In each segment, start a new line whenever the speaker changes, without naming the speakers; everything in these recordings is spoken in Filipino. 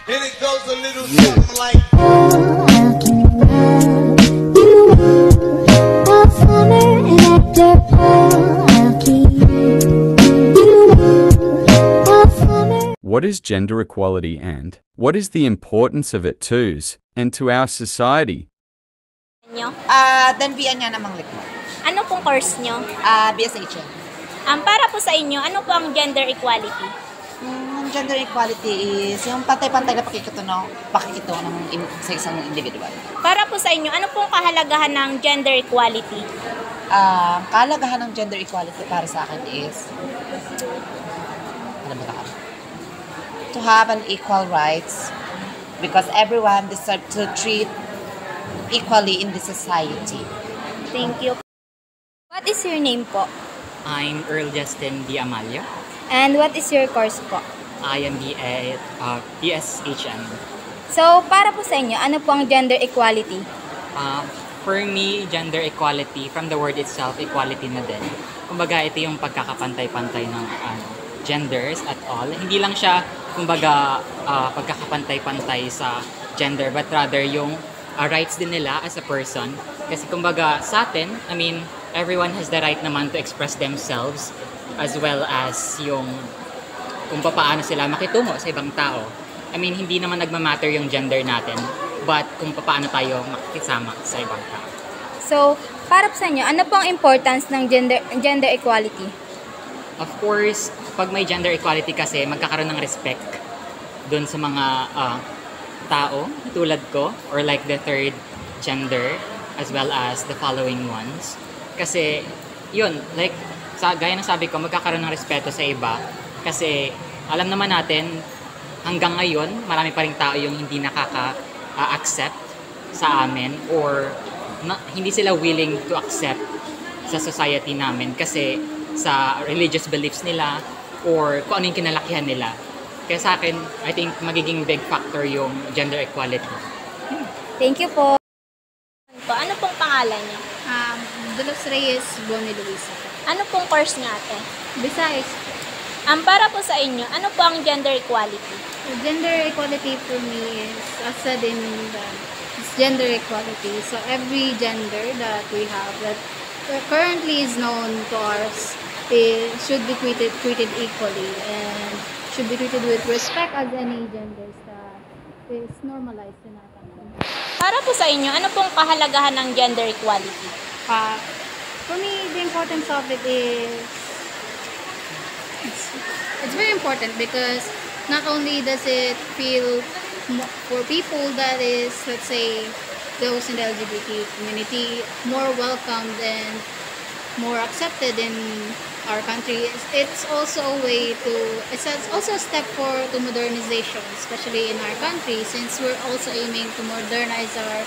And it goes a little something like.
What is gender equality and what is the importance of it to us and to our society?
Nyo?
Danbian nga namang likod.
Ano pong course nyo?
BSHM.
Para po sa inyo, ano po ang gender equality?
Ang gender equality is yung pantay-pantay na pakikitungo sa isang individual.
Para po sa inyo, ano pong kahalagahan ng gender equality?
Kahalagahan ng gender equality para sa akin is to have an equal rights because everyone deserves to treat equally in the society.
Thank you. What is your name po?
I'm Earl Justin D. Amalio.
And what is your course po?
I am the PSHM.
So, para po sa inyo, ano po ang gender equality?
For me, gender equality, from the word itself, equality na din. Kumbaga, ito yung pagkakapantay-pantay ng genders at all. Hindi lang siya, kumbaga, pagkakapantay-pantay sa gender, but rather yung rights din nila as a person. Kasi kumbaga, sa atin, I mean, everyone has the right naman to express themselves as well as yung kung paano sila makitungo sa ibang tao. I mean, hindi naman nagmamatter yung gender natin, but kung paano tayo makikisama sa ibang tao.
So, para sa inyo, ano po ang importance ng gender equality?
Of course, pag may gender equality kasi, magkakaroon ng respect dun sa mga tao, tulad ko, or like the third gender, as well as the following ones. Kasi, yun, like, gaya ng sabi ko, magkakaroon ng respeto sa iba. Kasi, alam naman natin, hanggang ngayon, marami pa rin tao yung hindi nakaka-accept sa amin or hindi sila willing to accept sa society namin kasi sa religious beliefs nila or kung ano yung kinalakihan nila. Kaya sa akin, I think magiging big factor yung gender equality.
Thank you po. Ano pong pangalan niyo?
Dulos Reyes Boni Luisa.
Ano pong course nga ate?
Besides,
Para po sa inyo, ano po ang gender equality?
gender equality for me is, as said in it's gender equality. So every gender that we have that currently is known to us should be treated equally and should be treated with respect as any genders that is normalized in our country.
Para po sa inyo, ano pong kahalagahan ng gender equality?
For me, the importance of it is it's very important because not only does it feel for people that is, let's say, those in the LGBT community more welcomed and more accepted in our country, it's also a way to, it's also a step to modernization, especially in our country, since we're also aiming to modernize our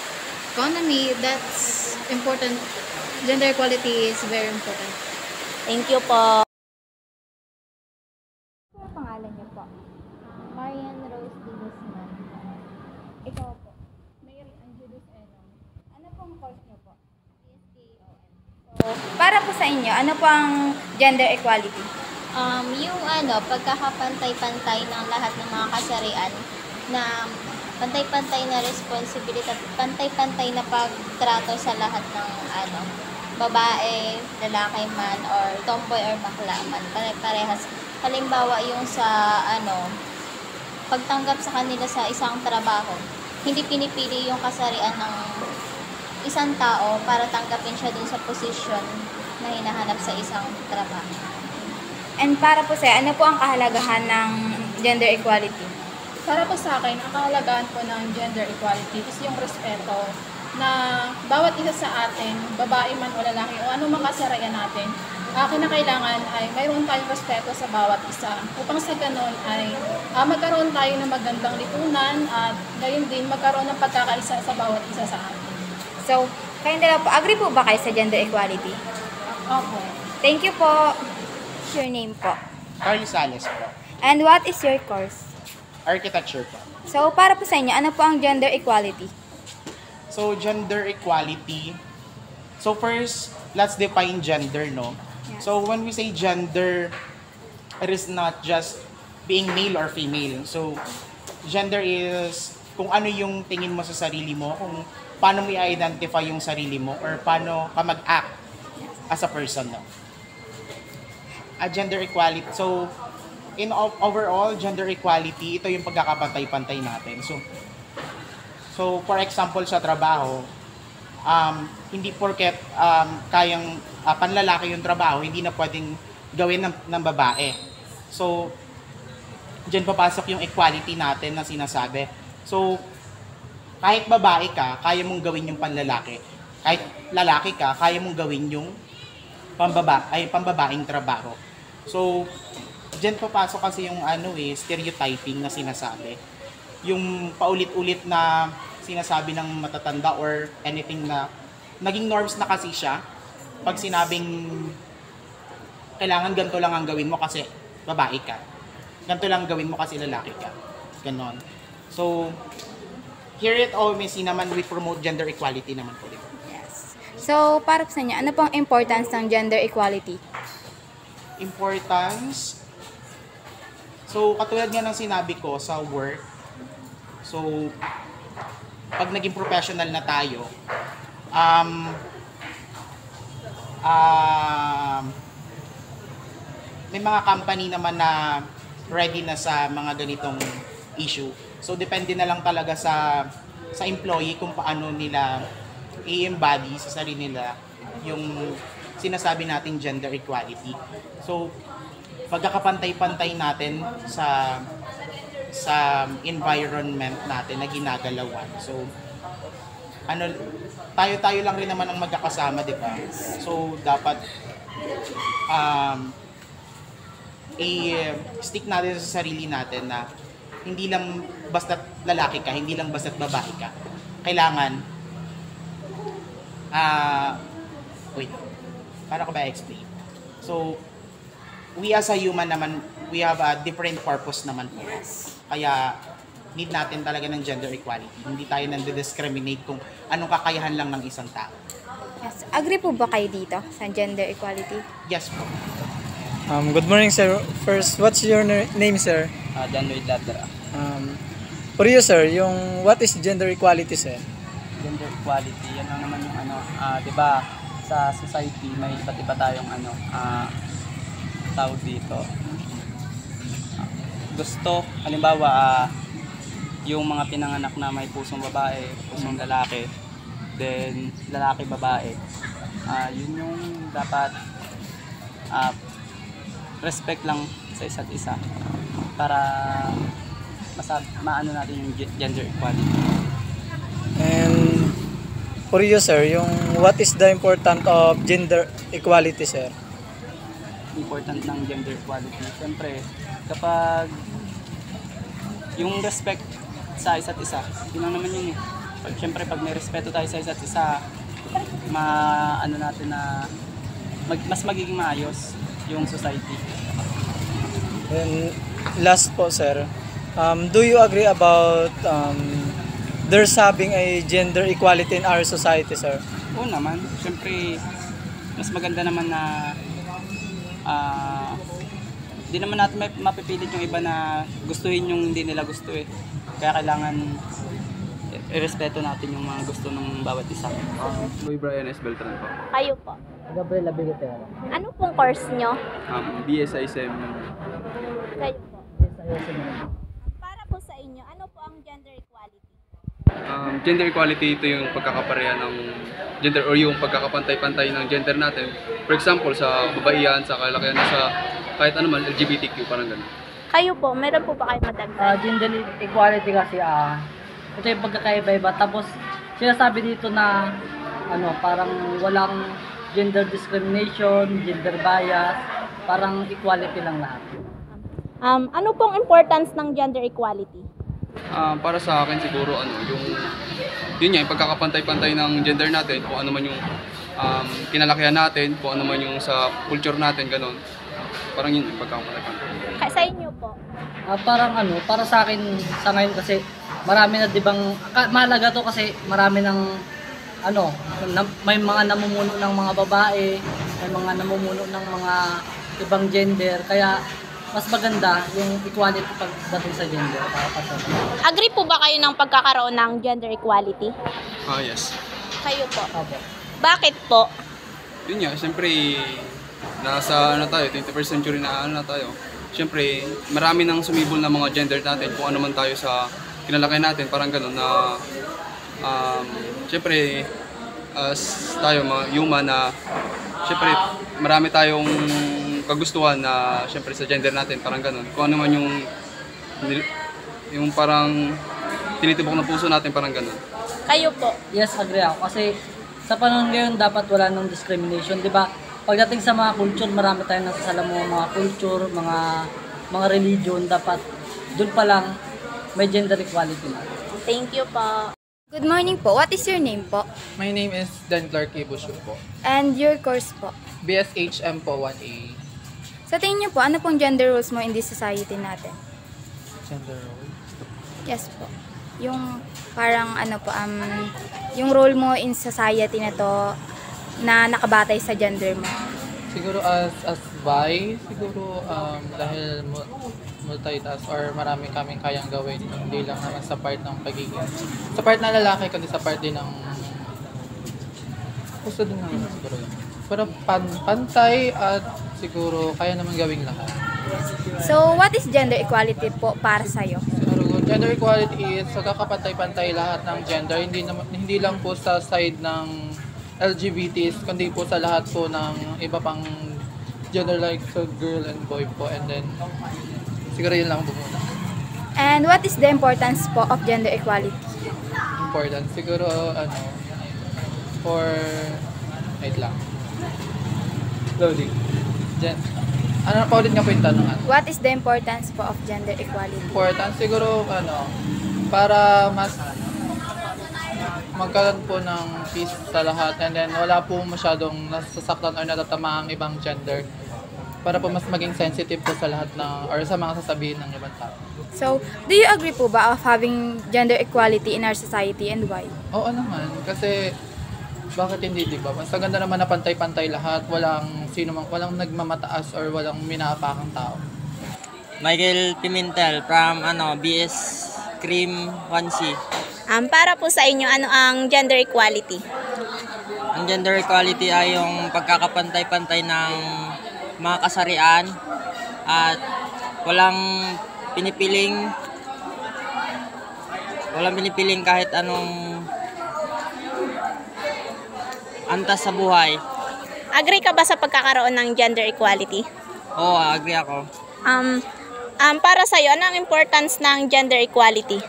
economy. That's important. Gender equality is very important.
Thank you po.
Ano ang pangalan niyo po? Marian Rose de Guzman. Ikaw po? Mary Angelus Enon. Ano pong course niyo po? PSKOM.
So, para po sa inyo, ano po ang gender equality?
Yung pagkakapantay-pantay ng lahat ng mga kasarian na pantay-pantay na responsibilidad, pantay-pantay na pagtrato sa lahat ng babae, lalaki man, or tomboy or bakla man, pare-parehas. Halimbawa yung sa pagtanggap sa kanila sa isang trabaho, hindi pinipili yung kasarian ng isang tao para tanggapin siya dun sa posisyon na hinahanap sa isang trabaho.
And para po sa ano po ang kahalagahan ng gender equality?
Para po sa akin, ang kahalagahan po ng gender equality is yung respeto na bawat isa sa atin, babae man o lalaki o anumang kasarian natin, kinakailangan ay mayroon tayong respeto sa bawat isa upang sa ganon ay magkaroon tayo ng magandang lipunan at gayon din magkaroon ng pagkakaisa sa bawat isa sa atin.
So, kayong dalawa po, agree po ba kayo sa gender equality?
Okay.
Thank you po. What's your name po?
Carly Sales po.
And what is your course?
Architecture po.
So, para po sa inyo, ano po ang gender equality?
So, gender equality. So, first, let's define gender, no?
Yes.
So, when we say gender, it is not just being male or female. So, gender is kung ano yung tingin mo sa sarili mo, kung paano mo i-identify yung sarili mo, or paano ka mag-act as a person. No? Gender equality. So, overall, gender equality, ito yung pagkakapantay-pantay natin. So for example, sa trabaho, hindi porket kayang panlalaki yung trabaho, hindi na pwedeng gawin ng babae. So, dyan papasok yung equality natin na sinasabi. So, kahit babae ka, kaya mong gawin yung panlalaki. Kahit lalaki ka, kaya mong gawin yung pambabaing trabaho. So, dyan papasok kasi yung stereotyping na sinasabi. Yung paulit-ulit na sinasabi ng matatanda or anything na naging norms na kasi siya. Pag sinabing kailangan ganito lang ang gawin mo kasi babae ka. Ganito lang gawin mo kasi lalaki ka. Ganon. So, here at OMSC naman, we promote gender equality naman po.
Yes. So, para sa inyo, ano pong importance ng gender equality?
Importance? So, katulad nga ng sinabi ko sa work, so, pag naging professional na tayo, may mga company naman na ready na sa mga ganitong issue. So, depende na lang talaga sa employee kung paano nila i-embody sa sarili nila yung sinasabi nating gender equality. So, pagkakapantay-pantay natin sa environment natin na ginagalawan. So, tayo lang rin naman ang magkakasama, di ba? So, dapat i-stick natin sa sarili natin na hindi lang basta't lalaki ka, hindi lang basta't babae ka. Kailangan, wait, paano ko ba explain? So, we as a human naman, we have a different purpose naman po. Kaya, need natin talaga ng gender equality. Hindi tayo nande-discriminate kung anong kakayahan lang ng isang tao.
Yes. Agree po ba kayo dito sa gender equality?
Yes po.
Good morning, sir. First, what's your name, sir?
John Lloyd Ladra.
For you, sir, yung what is gender equality, sir?
Gender equality, yan lang naman yung di ba, sa society may iba't iba tayong tawag dito. Gusto, halimbawa, yung mga pinanganak na may pusong babae, pusong lalaki, then lalaki babae. Yun yung dapat respect lang sa isa't isa para maano natin yung gender equality.
And for you, sir, yung what is the important of gender equality, sir?
Important ng gender equality. Siyempre, kapag yung respect sa isa't isa, yun lang naman yun eh. Siyempre, pag may respeto tayo sa isa't isa, ano natin na mas magiging maayos yung society.
And last po, sir, do you agree about there's having a gender equality in our society, sir?
Oo naman. Siyempre, mas maganda naman na di naman natin mapipilit yung iba na gustuhin yung hindi nila gusto eh. Kaya kailangan irespeto natin yung mga gusto ng bawat isa.
Louis Brian S. Beltran po.
Kayo po.
Gabriela Bigatero.
Ano pong course nyo?
BSISM.
Kayo po. Para po sa inyo, ano po ang gender equality?
Gender equality, ito yung pagkakapareha ng gender or yung pagkakapantay-pantay ng gender natin. For example, sa babaihan, sa kalakihan, sa kahit ano man, LGBTQ, parang gano'n.
Kayo po, meron po ba kayo madagdag?
Gender equality kasi, ito yung pagkakaiba-iba. Tapos, sinasabi dito na, parang walang gender discrimination, gender bias, parang equality lang lahat.
Ano pong importance ng gender equality?
Para sa akin siguro yun nga, yung pagkakapantay-pantay ng gender natin, kung ano man yung kinalakihan natin, kung ano man yung sa culture natin, gano'n. Parang yun yung pagkakapantay-pantay.
Sa inyo po?
Para sa akin sa ngayon kasi marami na, di bang, mahalaga to kasi marami ng may mga namumuno ng mga babae, may mga namumuno ng mga ibang gender, kaya mas maganda yung equality pagdating sa gender.
Agree po ba kayo ng pagkakaroon ng gender equality?
Yes.
Kayo po?
Opo.
Bakit po?
Yun nga, siyempre, nasa 21st century na tayo. Siyempre, marami nang sumibol na mga gender natin kung ano man tayo sa kinalaki natin, parang gano'n na siyempre, as tayo mga human na siyempre, marami tayong kagustuhan na siyempre sa gender natin, parang gano'n. Kung ano man yung parang tinitibok ng puso natin, parang gano'n.
Kayo po?
Yes, agree ako. Kasi sa panahon ngayon, dapat wala nang discrimination, di ba? Pagdating sa mga culture, marami tayong nasasalamuha mga culture, mga religion, dapat doon pa lang may gender equality na.
Thank you po.
Good morning po. What is your name po?
My name is Dan Clark Ibusyo po.
And your course po?
BSHM po 1A.
Sa tingin niyo po, ano pong gender roles mo in this society natin?
Gender role?
Yes po. Yung parang ano po, yung role mo in society na to na nakabatay sa gender mo.
Siguro as bi, siguro dahil multitask or marami kaming kayang gawin, hindi lang naman sa part ng pagiging, sa part na lalaki, kundi sa part din ng gusto din naman siguro yun. Pero pantay at siguro kaya naman gawing lahat.
So, what is gender equality po para sa'yo?
Siguro, gender equality is pagkakapantay-pantay lahat ng gender, hindi lang po sa side ng LGBTs, kundi po sa lahat po ng iba pang gender like so girl and boy po, and then siguro yun lang po muna.
And what is the importance po of gender equality?
Important siguro for wait lang. Loading. Ano pa ulit nga po yung tanong?
What is the importance po of gender equality?
Important siguro para mas magkaroon po ng peace sa lahat, and then wala po masyadong nasasaktan or natatama ang ibang gender, para po mas maging sensitive po sa lahat or sa mga sasabihin ng ibang tao.
So, do you agree po ba of having gender equality in our society, and why?
Oo naman, kasi bakit hindi, di ba? Mas maganda naman na pantay-pantay lahat, walang nagmamataas or walang minaapakang tao.
Michael Pimentel from BS Cream 1C.
Para po sa inyo, ano ang gender equality?
Ang gender equality ay yung pagkakapantay-pantay ng mga kasarian at walang pinipiling kahit anong antas sa buhay.
Agree ka ba sa pagkakaroon ng gender equality?
Oo, agree ako.
Para sa iyo, ano ang importance ng gender equality?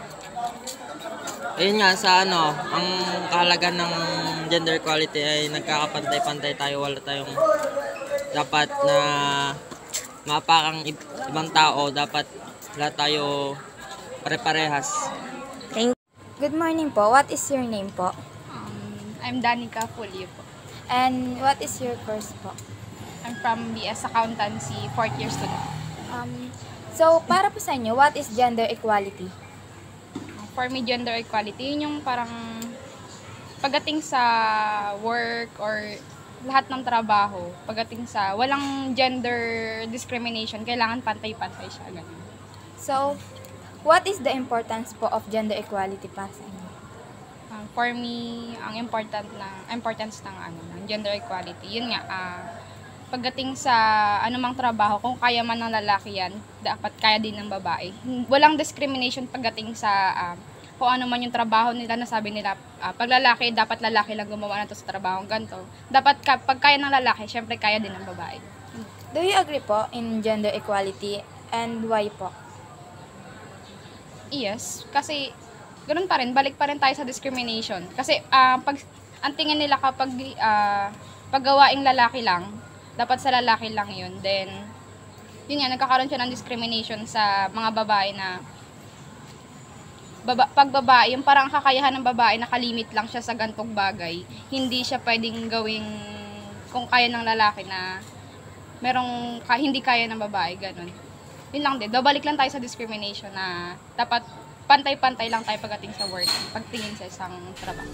Ayun nga, ang kahalagan ng gender equality ay nagkakapantay-pantay tayo. Wala tayong dapat na mapakang ibang tao. Dapat lahat tayo pare-parehas.
Good morning po. What is your name po?
I'm Danica Fulio po.
And what is your course po?
I'm from BS Accountancy, 4th year student.
So, para po sa inyo, what is gender equality?
For me, gender equality, yun yung parang pagdating sa work or lahat ng trabaho, pagdating sa walang gender discrimination, kailangan pantay-pantay siya. Ganun.
So, what is the importance po of gender equality para sa inyo?
For me, ang importance ng gender equality, yun nga, pagdating sa anumang trabaho, kung kaya man ng lalaki yan, dapat kaya din ng babae. Walang discrimination pagdating sa kung ano man yung trabaho nila, nasabi nila, pag lalaki, dapat lalaki lang gumawa na to sa trabaho ganito. Dapat pag kaya ng lalaki, syempre kaya din ng babae.
Do you agree po in gender equality, and why po?
Yes, kasi ganoon pa rin, balik pa rin tayo sa discrimination. Kasi pag ang tingin nila kapag paggawaing lalaki lang, dapat sa lalaki lang yun. Then, yun nga, nagkakaroon siya ng discrimination sa mga babae na pag babae, yung parang kakayahan ng babae, nakalimit lang siya sa gantong bagay. Hindi siya pwedeng gawing kung kaya ng lalaki na hindi kaya ng babae, ganun. Yun lang din, babalik lang tayo sa discrimination na dapat pantay-pantay lang tayo pagdating sa work, pagtingin sa isang trabaho.